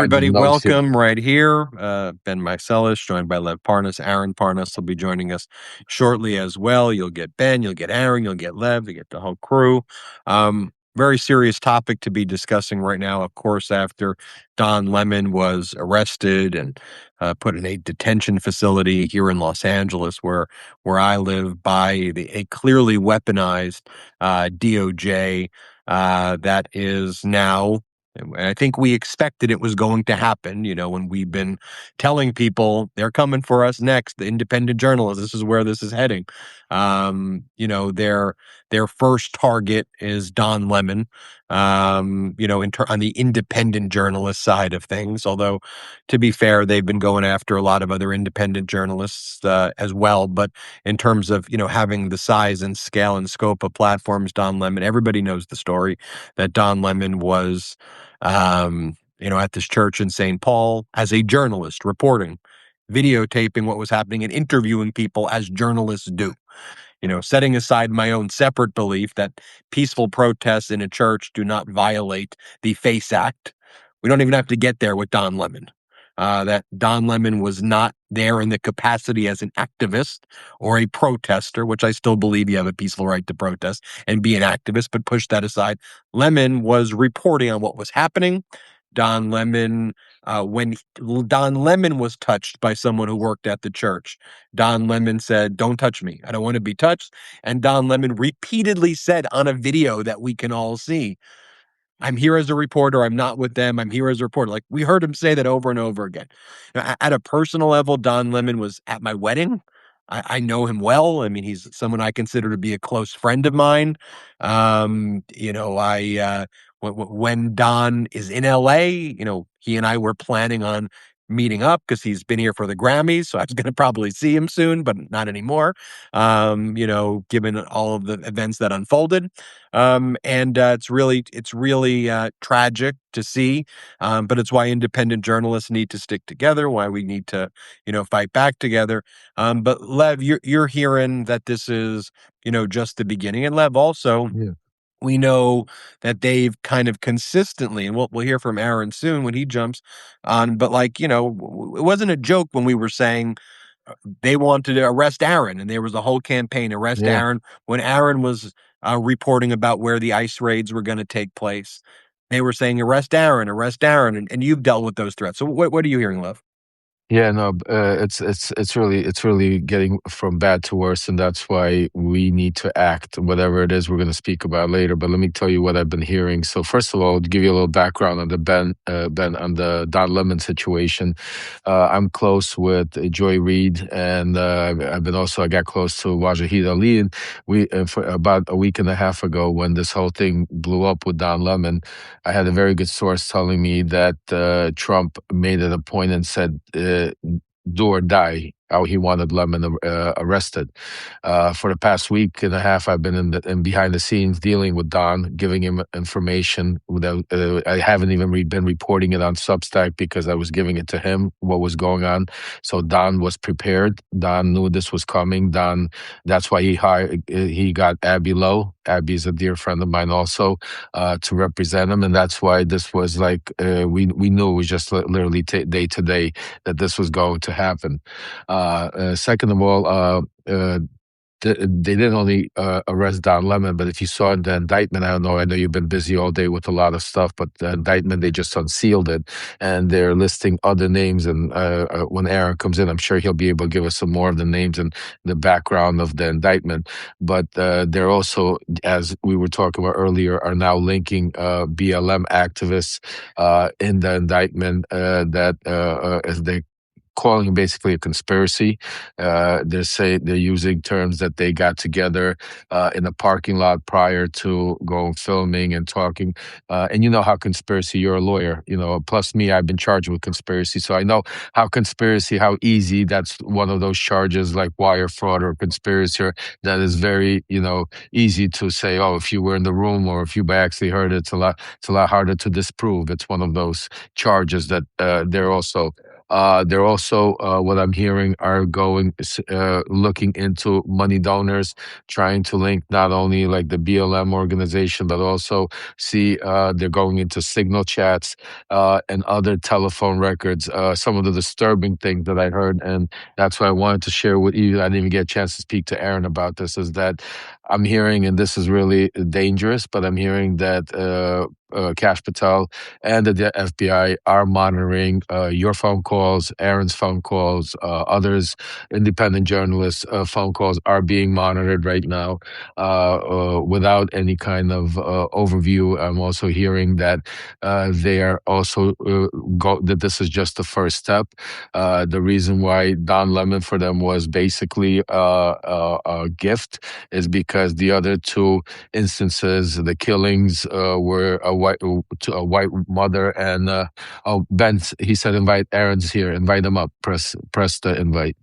everybody. of notes here. Welcome right here. Ben Meiselas, joined by Lev Parnas. Aaron Parnas will be joining us shortly as well. You'll get Ben, you'll get Aaron, you'll get Lev, you get the whole crew. Very serious topic to be discussing right now, of course, after Don Lemon was arrested and put in a detention facility here in Los Angeles, where I live, by a clearly weaponized DOJ that is now. And I think we expected it was going to happen, when we've been telling people they're coming for us next, the independent journalists, this is where this is heading. Their first target is Don Lemon, on the independent journalist side of things. Although, to be fair, they've been going after a lot of other independent journalists as well. But in terms of, having the size and scale and scope of platforms, Don Lemon, everybody knows the story that Don Lemon was at this church in St. Paul as a journalist, reporting, videotaping what was happening and interviewing people as journalists do. Setting aside my own separate belief that peaceful protests in a church do not violate the FACE Act. We don't even have to get there with Don Lemon. That Don Lemon was not there in the capacity as an activist or a protester, which I still believe you have a peaceful right to protest and be an activist, but push that aside. Lemon was reporting on what was happening. Don Lemon, when Don Lemon was touched by someone who worked at the church, Don Lemon said, "Don't touch me. I don't want to be touched." And Don Lemon repeatedly said on a video that we can all see, "I'm here as a reporter. I'm not with them. I'm here as a reporter." Like, we heard him say that over and over again. At a personal level, Don Lemon was at my wedding. I know him well. I mean, he's someone I consider to be a close friend of mine. When Don is in LA, he and I were planning on meeting up because he's been here for the Grammys. So I was going to probably see him soon, but not anymore. Given all of the events that unfolded. And it's really tragic to see. But it's why independent journalists need to stick together, why we need to, fight back together. But Lev, you're hearing that this is, just the beginning. And Lev, also, Yeah. we know that they've kind of consistently, and we'll hear from Aaron soon when he jumps on, but it wasn't a joke when we were saying they wanted to arrest Aaron, and there was a whole campaign, arrest Yeah. Aaron. When Aaron was reporting about where the ICE raids were going to take place, they were saying, arrest Aaron, and you've dealt with those threats. So what are you hearing, Lev? Yeah, no, it's really getting from bad to worse, and that's why we need to act. Whatever it is, we're going to speak about later. But let me tell you what I've been hearing. So first of all, to give you a little background on the Ben on the Don Lemon situation, I'm close with Joy Reid, and I got close to Wajahid Ali, and we for about a week and a half ago when this whole thing blew up with Don Lemon, I had a very good source telling me that Trump made it a point and said, do or die, how he wanted Lemon arrested. For the past week and a half, I've been in behind the scenes dealing with Don, giving him information. Without, I haven't even been reporting it on Substack because I was giving it to him, what was going on. So Don was prepared. Don knew this was coming. That's why he got Abby Lowe. Abby's a dear friend of mine also, to represent him. And that's why this was like, we knew it was just literally day to day that this was going to happen. Second of all, they didn't only arrest Don Lemon, but if you saw the indictment, I know you've been busy all day with a lot of stuff, but the indictment, they just unsealed it, and they're listing other names. And when Aaron comes in, I'm sure he'll be able to give us some more of the names and the background of the indictment. But they're also, as we were talking about earlier, are now linking BLM activists in the indictment as they calling basically a conspiracy. They're using terms that they got together in a parking lot prior to going filming and talking. And you know how conspiracy, you're a lawyer, plus me, I've been charged with conspiracy. So I know how easy that's one of those charges like wire fraud or conspiracy that is very, easy to say, oh, if you were in the room or if you actually heard it, it's a lot harder to disprove. It's one of those charges that they're also They're also, what I'm hearing, are looking into money donors, trying to link not only like the BLM organization, but also see they're going into signal chats and other telephone records. Some of the disturbing things that I heard, and that's why I wanted to share with you. I didn't even get a chance to speak to Aaron about this. Is that I'm hearing, and this is really dangerous, but I'm hearing that Kash Patel and the FBI are monitoring your phone calls, Aaron's phone calls, others, independent journalists' phone calls are being monitored right now without any kind of overview. I'm also hearing that they are also that this is just the first step. The reason why Don Lemon for them was basically a gift is because the other two instances, the killings, were a white mother and oh, Ben, he said invite Aaron's here, invite him up, press the invite.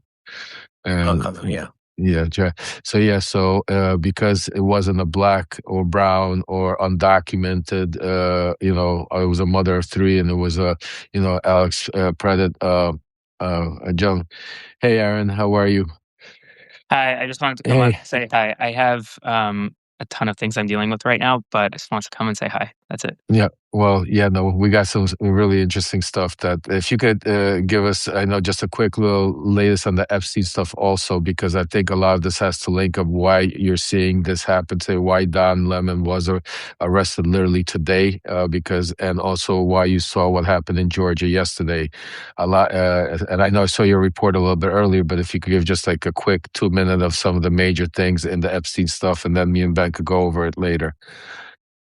And Yeah. yeah, so yeah, so because it wasn't a black or brown or undocumented, it was a mother of three, and it was a, Alex Predit, a young. Hey, Aaron, how are you? Hi, I just wanted to come up Hey. and say hi. I have a ton of things I'm dealing with right now, but I just wanted to come and say hi. That's it. Yeah, well, yeah, no, we got some really interesting stuff that if you could give us, I know, just a quick little latest on the Epstein stuff also, because I think a lot of this has to link up why you're seeing this happen today, why Don Lemon was arrested literally today, and also why you saw what happened in Georgia yesterday. A lot, and I know I saw your report a little bit earlier, but if you could give just like a quick 2 minute of some of the major things in the Epstein stuff, and then me and Ben could go over it later.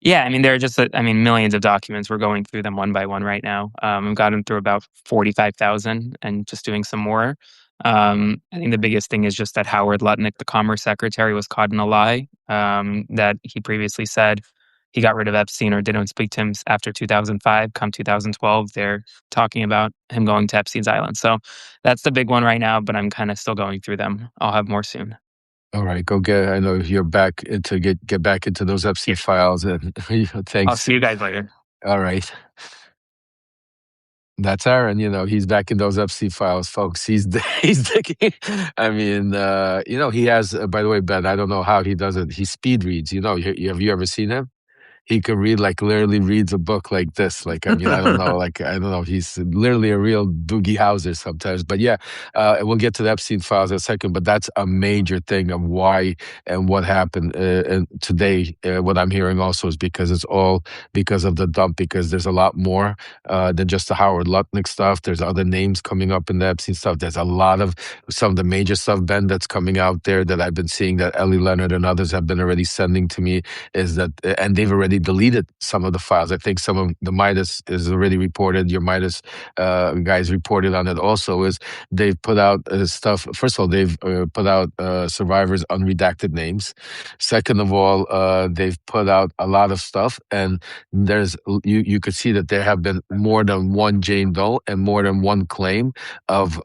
Yeah, I mean, there are just, millions of documents. We're going through them one by one right now. We've gotten through about 45,000 and just doing some more. I think the biggest thing is just that Howard Lutnick, the Commerce Secretary, was caught in a lie that he previously said he got rid of Epstein or didn't speak to him after 2005. Come 2012, they're talking about him going to Epstein's Island. So that's the big one right now, but I'm kind of still going through them. I'll have more soon. All right, go get. I know you're back into get back into those Epstein Yeah. files, and I'll thanks. see you guys later. All right, that's Aaron. He's back in those Epstein files, folks. He's digging. I mean, he has. By the way, Ben, I don't know how he does it. He speed reads. Have you ever seen him? He could read, like, literally reads a book like this. Like, I mean, I don't know. Like, I don't know. He's literally a real Doogie Howser sometimes. But yeah, we'll get to the Epstein files in a second. But that's a major thing of why and what happened. And today, what I'm hearing also is because it's all because of the dump, because there's a lot more than just the Howard Lutnick stuff. There's other names coming up in the Epstein stuff. There's a lot of some of the major stuff, Ben, that's coming out there that I've been seeing that Ellie Leonard and others have been already sending to me, is that, and they've already deleted some of the files. I think some of the Midas is already reported. Your Midas guys reported on it also. Is they've put out stuff. First of all, they've put out survivors' unredacted names. Second of all, they've put out a lot of stuff, and you could see that there have been more than one Jane Doe and more than one claim of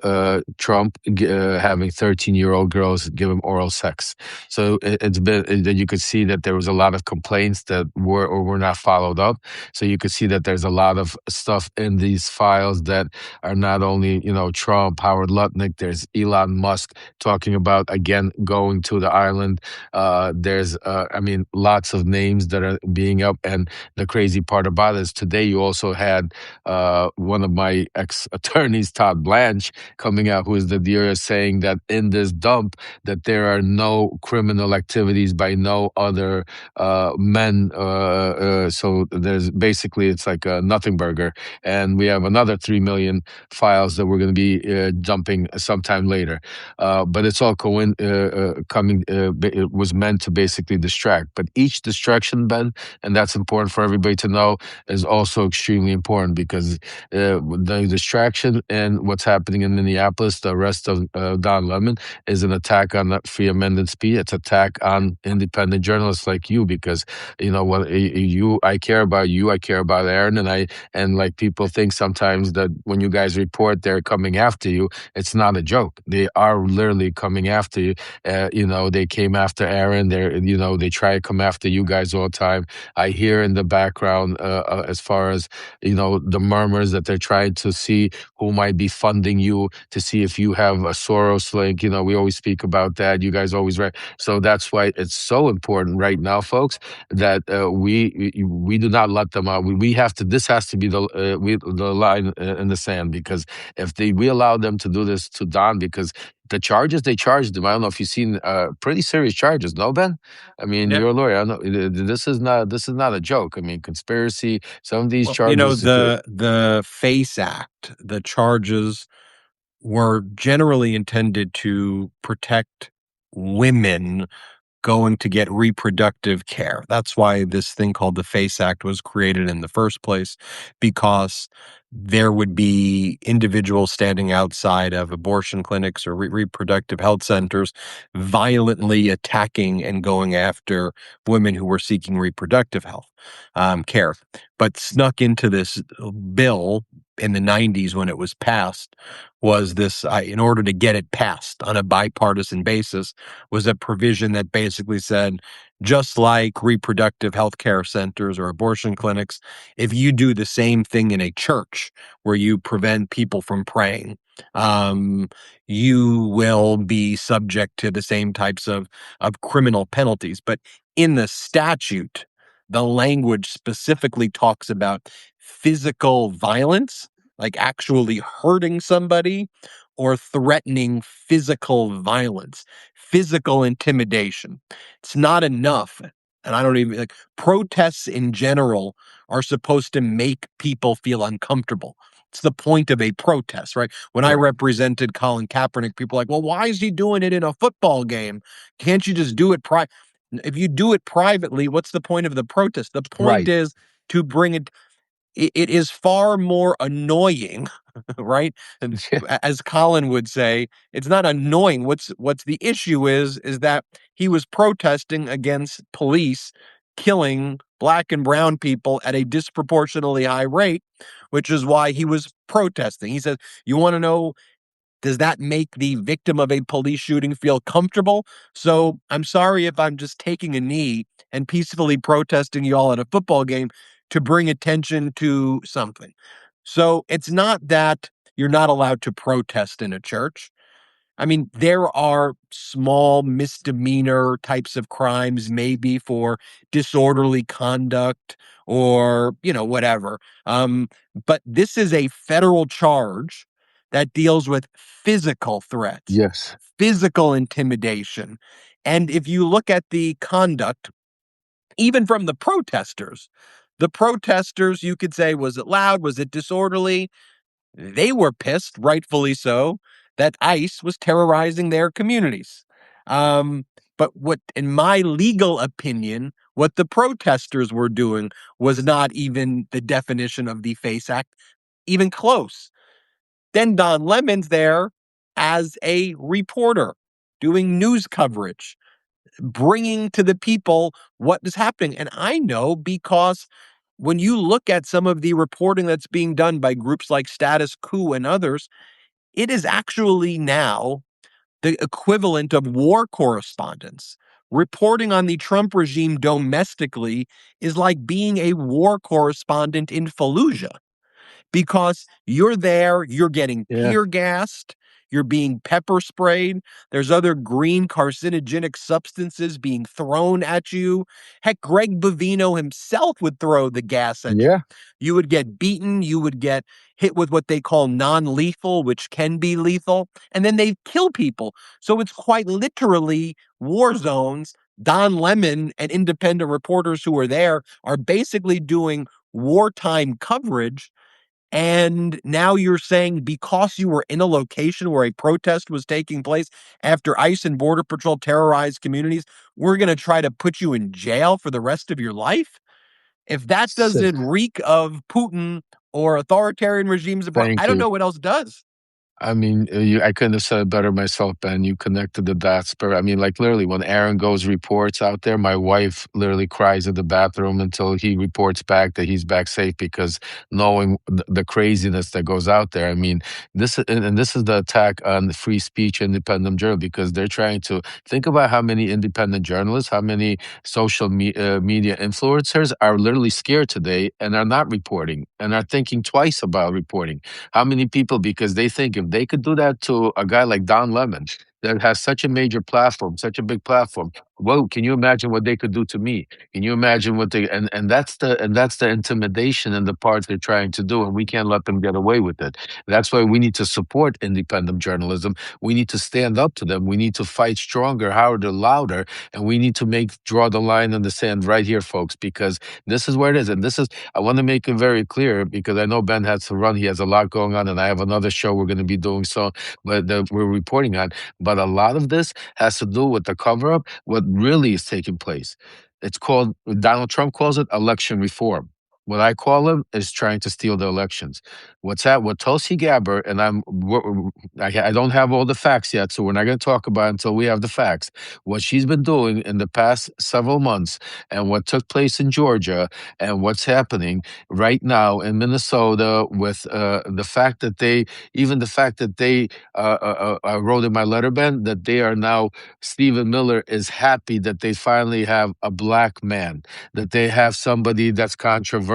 Trump having 13-year-old girls give him oral sex. So it's been that you could see that there was a lot of complaints that were or were not followed up. So you could see that there's a lot of stuff in these files that are not only, Trump, Howard Lutnick, there's Elon Musk talking about, again, going to the island. There's, lots of names that are being up. And the crazy part about it is today you also had one of my ex-attorneys, Todd Blanche, coming out, who is the DA, saying that in this dump that there are no criminal activities by no other men. So there's basically, it's like a nothing burger. And we have another 3 million files that we're going to be dumping sometime later. But it's all coming. It was meant to basically distract. But each distraction, Ben, and that's important for everybody to know, is also extremely important, because the distraction and what's happening in Minneapolis, the arrest of Don Lemon, is an attack on the free amendment speech. It's attack on independent journalists like you, because I care about you, I care about Aaron, and like people think sometimes that when you guys report they're coming after you, it's not a joke. They are literally coming after you. They came after Aaron. They try to come after you guys all the time. I hear in the background, as far as the murmurs that they're trying to see who might be funding you, to see if you have a Soros link. We always speak about that. You guys always right. So that's why it's so important right now, folks, that we do not let them out. We have to. This has to be the line in the sand, because if we allow them to do this to Don, because the charges they charged him, I don't know if you've seen pretty serious charges. No, Ben? I mean, Yeah. you're a lawyer. I know this is not a joke. I mean, conspiracy. Some of these Well, charges. the FACE Act, the charges were generally intended to protect women going to get reproductive care. That's why this thing called the FACE Act was created in the first place, because there would be individuals standing outside of abortion clinics or reproductive health centers violently attacking and going after women who were seeking reproductive health care. But snuck into this bill in the 90s when it was passed was this, in order to get it passed on a bipartisan basis, was a provision that basically said, just like reproductive health care centers or abortion clinics, if you do the same thing in a church where you prevent people from praying, you will be subject to the same types of criminal penalties. But in the statute, the language specifically talks about physical violence, like actually hurting somebody, or threatening physical violence, physical intimidation. It's not enough. And I don't even like protests in general are supposed to make people feel uncomfortable. It's the point of a protest, right? When I Right. represented Colin Kaepernick, people are like, well, why is he doing it in a football game? Can't you just do it if you do it privately, what's the point of the protest? The point Right. is to bring it is far more annoying, right? And as Colin would say, it's not annoying. What's the issue is that he was protesting against police killing black and brown people at a disproportionately high rate, which is why he was protesting. He says, you want to know, does that make the victim of a police shooting feel comfortable? So I'm sorry if I'm just taking a knee and peacefully protesting y'all at a football game to bring attention to something. So it's not that you're not allowed to protest in a church. I mean, there are small misdemeanor types of crimes, maybe for disorderly conduct or, whatever. But this is a federal charge that deals with physical threats, Yes. physical intimidation. And if you look at the conduct, even from the protesters, you could say, was it loud? Was it disorderly? They were pissed, rightfully so, that ICE was terrorizing their communities. But in my legal opinion, what the protesters were doing was not even the definition of the FACE Act, even close. Then Don Lemon's there as a reporter doing news coverage, bringing to the people what is happening. And I know because when you look at some of the reporting that's being done by groups like Status Quo and others, it is actually now the equivalent of war correspondence. Reporting on the Trump regime domestically is like being a war correspondent in Fallujah, because you're there, you're getting Yeah. tear gassed, you're being pepper sprayed, there's other green carcinogenic substances being thrown at you. Heck, Greg Bovino himself would throw the gas at you. Yeah. You would get beaten, you would get hit with what they call non-lethal, which can be lethal, and then they kill people. So it's quite literally war zones. Don Lemon and independent reporters who are there are basically doing wartime coverage. And now you're saying because you were in a location where a protest was taking place after ICE and Border Patrol terrorized communities, we're going to try to put you in jail for the rest of your life? If that Sick. doesn't reek of Putin or authoritarian regimes abroad, I Thank don't you. know what else does. I mean, I couldn't have said it better myself, Ben. You connected the dots. But I mean, like literally, when Aaron goes reports out there, my wife literally cries in the bathroom until he reports back that he's back safe because knowing the craziness that goes out there. I mean, and this is the attack on the free speech, independent journal, because they're trying to think about how many independent journalists, how many media influencers are literally scared today and are not reporting and are thinking twice about reporting. How many people, because they think if they could do that to a guy like Don Lemon, that has such a major platform, such a big platform, well, can you imagine what they could do to me? Can you imagine what they and that's the intimidation and the part they're trying to do, and we can't let them get away with it. That's why we need to support independent journalism. We need to stand up to them. We need to fight stronger, harder, louder, and we need to draw the line in the sand right here, folks, because this is where it is. And this is, I want to make it very clear because I know Ben has to run. He has a lot going on, and I have another show we're going to be doing but that we're reporting on. But a lot of this has to do with the cover up, what really is taking place. It's called, Donald Trump calls it election reform. What I call him is trying to steal the elections. What Tulsi Gabbard, and I don't have all the facts yet, so we're not going to talk about it until we have the facts. What she's been doing in the past several months and what took place in Georgia and what's happening right now in Minnesota with the fact that I wrote in my letter, Ben, that they are now, Stephen Miller is happy that they finally have a black man, that they have somebody that's controversial,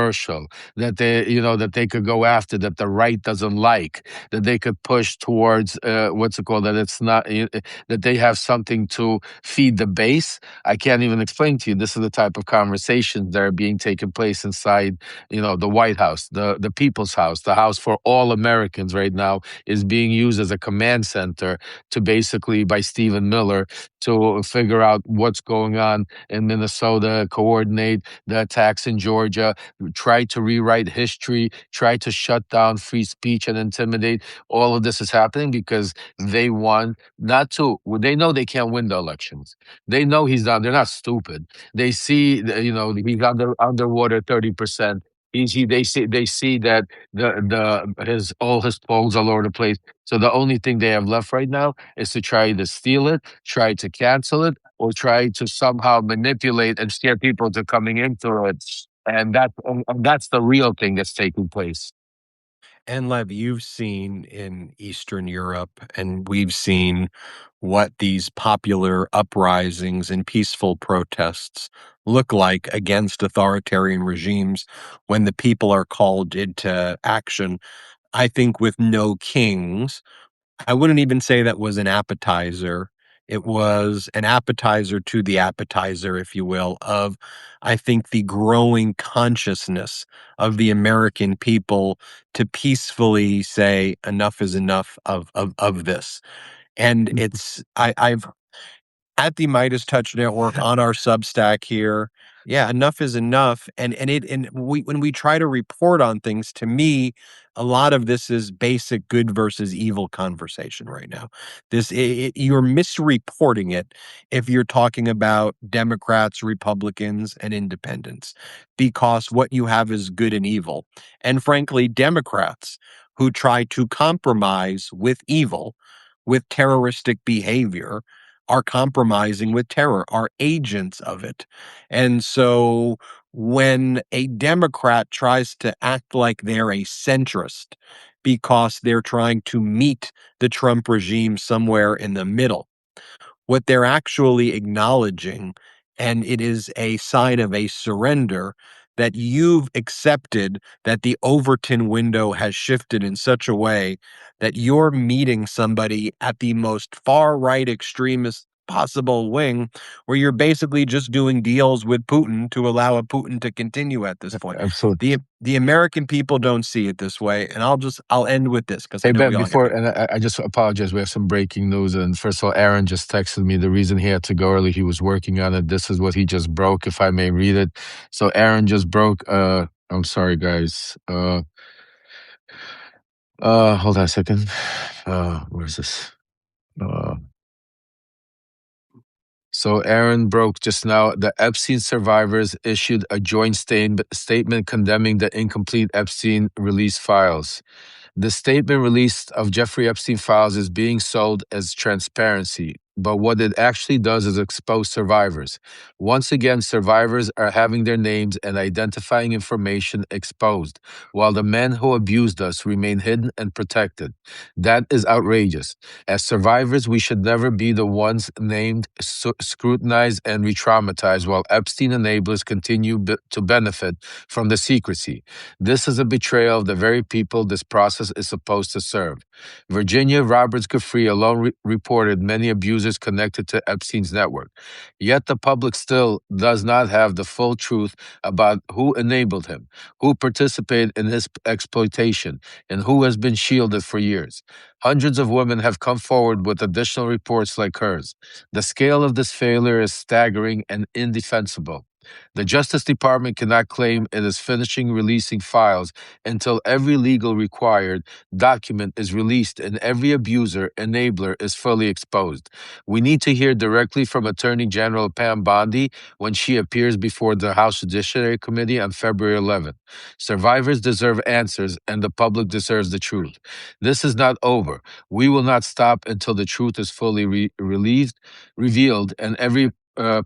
that that they could go after, that the right doesn't like, that they could push towards, what's it called, that it's not, that they have something to feed the base. I can't even explain to you. This is the type of conversations that are being taken place inside, the White House, the People's House, the House for all Americans right now is being used as a command center to basically, by Stephen Miller, to figure out what's going on in Minnesota, coordinate the attacks in Georgia, try to rewrite history, try to shut down free speech and intimidate. All of this is happening because they want not to, they know they can't win the elections. They know he's not, they're not stupid. They see, he's underwater 30%. They see that all his polls all over the place. So the only thing they have left right now is to try to steal it, try to cancel it, or try to somehow manipulate and scare people to coming into it. And that's the real thing that's taking place. And Lev, you've seen in Eastern Europe, and we've seen what these popular uprisings and peaceful protests look like against authoritarian regimes when the people are called into action. I think with no kings, I wouldn't even say that was an appetizer. It was an appetizer to the appetizer, if you will, of, I think, the growing consciousness of the American people to peacefully say enough is enough of this. And I've at the Midas Touch Network on our Substack here. Yeah, enough is enough. When we try to report on things, to me, a lot of this is basic good versus evil conversation right now. You're misreporting it if you're talking about Democrats, Republicans, and independents, because what you have is good and evil. And frankly, Democrats who try to compromise with evil, with terroristic behavior, are compromising with terror, are agents of it. And so when a Democrat tries to act like they're a centrist because they're trying to meet the Trump regime somewhere in the middle, what they're actually acknowledging, and it is a sign of a surrender, that you've accepted that the Overton window has shifted in such a way that you're meeting somebody at the most far right extremist possible wing, where you're basically just doing deals with Putin to allow a Putin to continue at this point. Absolutely. The American people don't see it this way, and I'll end with this because I Hey, know we Ben, all before, got. and I just apologize. We have some breaking news. And first of all, Aaron just texted me the reason he had to go early. He was working on it. This is what he just broke, if I may read it. So Aaron just broke, I'm sorry, guys. Hold on a second. Where's this? So Aaron broke just now. The Epstein survivors issued a joint statement condemning the incomplete Epstein release files. The statement released of Jeffrey Epstein files is being sold as transparency, but what it actually does is expose survivors. Once again, survivors are having their names and identifying information exposed, while the men who abused us remain hidden and protected. That is outrageous. As survivors, we should never be the ones named, scrutinized, and re traumatized, while Epstein enablers continue to benefit from the secrecy. This is a betrayal of the very people this process is supposed to serve. Virginia Roberts Giuffre alone reported many abusers connected to Epstein's network. Yet the public still does not have the full truth about who enabled him, who participated in his exploitation, and who has been shielded for years. Hundreds of women have come forward with additional reports like hers. The scale of this failure is staggering and indefensible. The Justice Department cannot claim it is finishing releasing files until every legal required document is released and every abuser, enabler is fully exposed. We need to hear directly from Attorney General Pam Bondi when she appears before the House Judiciary Committee on February 11th. Survivors deserve answers and the public deserves the truth. This is not over. We will not stop until the truth is fully revealed, and every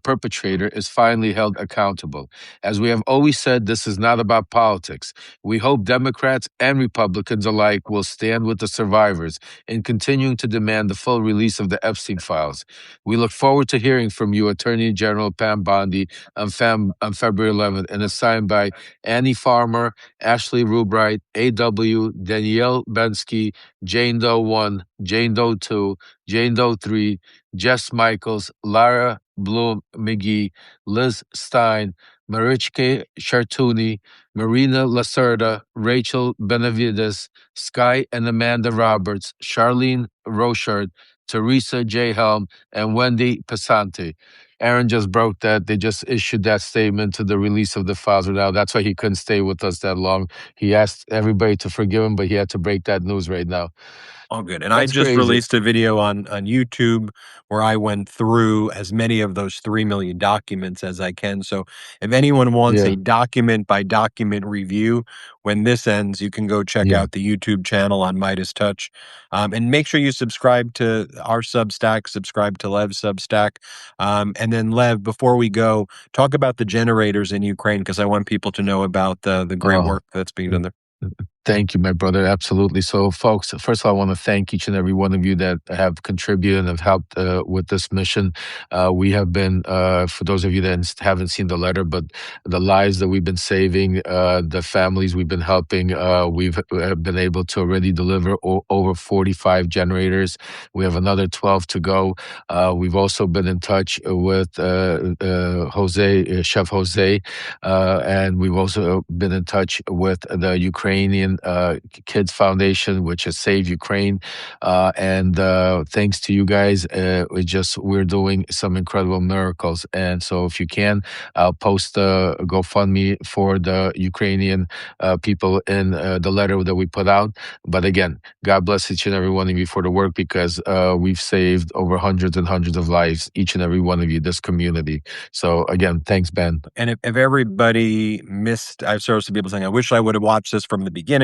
perpetrator is finally held accountable. As we have always said, this is not about politics. We hope Democrats and Republicans alike will stand with the survivors in continuing to demand the full release of the Epstein files. We look forward to hearing from you, Attorney General Pam Bondi, on February 11th, and is signed by Annie Farmer, Ashley Rubright, A.W., Danielle Bensky, Jane Doe 1, Jane Doe 2, Jane Doe 3, Jess Michaels, Lara Bloom McGee, Liz Stein, Marichke Chartuni, Marina Lacerda, Rachel Benavides, Sky and Amanda Roberts, Charlene Rochard, Teresa J. Helm, and Wendy Pesante. Aaron just broke that. They just issued that statement to the release of the files now. That's why he couldn't stay with us that long. He asked everybody to forgive him, but he had to break that news right now. All good. And I That's just crazy. released a video on YouTube where I went through as many of those 3 million documents as I can. So if anyone wants Yeah, a document by document review, when this ends, you can go check yeah. out the YouTube channel on Midas Touch. And make sure you subscribe to our Substack, subscribe to Lev's Substack. And then, Lev, before we go, talk about the generators in Ukraine, because I want people to know about the great Oh, work that's being done there. thank you, my brother. Absolutely. So, folks, first of all, I want to thank each and every one of you that have contributed and have helped with this mission. We have been, for those of you that haven't seen the letter, but the lives that we've been saving, the families we've been helping, we've been able to already deliver over 45 generators. We have another 12 to go. We've also been in touch with Jose, Chef Jose, and we've also been in touch with the Ukrainian Kids Foundation, which is Save Ukraine. And thanks to you guys, we're doing some incredible miracles. And so if you can, I'll post a GoFundMe for the Ukrainian people in the letter that we put out. But again, God bless each and every one of you for the work, because we've saved over hundreds and hundreds of lives, each and every one of you, this community. So again, thanks, Ben. And if everybody missed, I've started some people saying, I wish I would have watched this from the beginning.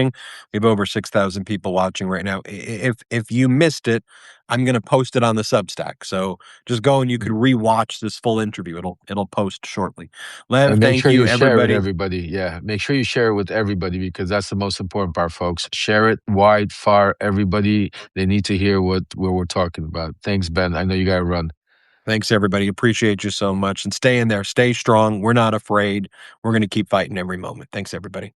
We have over 6,000 people watching right now. If you missed it, I'm going to post it on the Substack. So just go and you could rewatch this full interview. It'll post shortly. Lev, And make thank sure you, you share it, everybody. everybody. Yeah, make sure you share it with everybody, because that's the most important part, folks. Share it wide, far. Everybody, they need to hear what we're talking about. Thanks, Ben. I know you got to run. Thanks, everybody. Appreciate you so much. And stay in there. Stay strong. We're not afraid. We're going to keep fighting every moment. Thanks, everybody.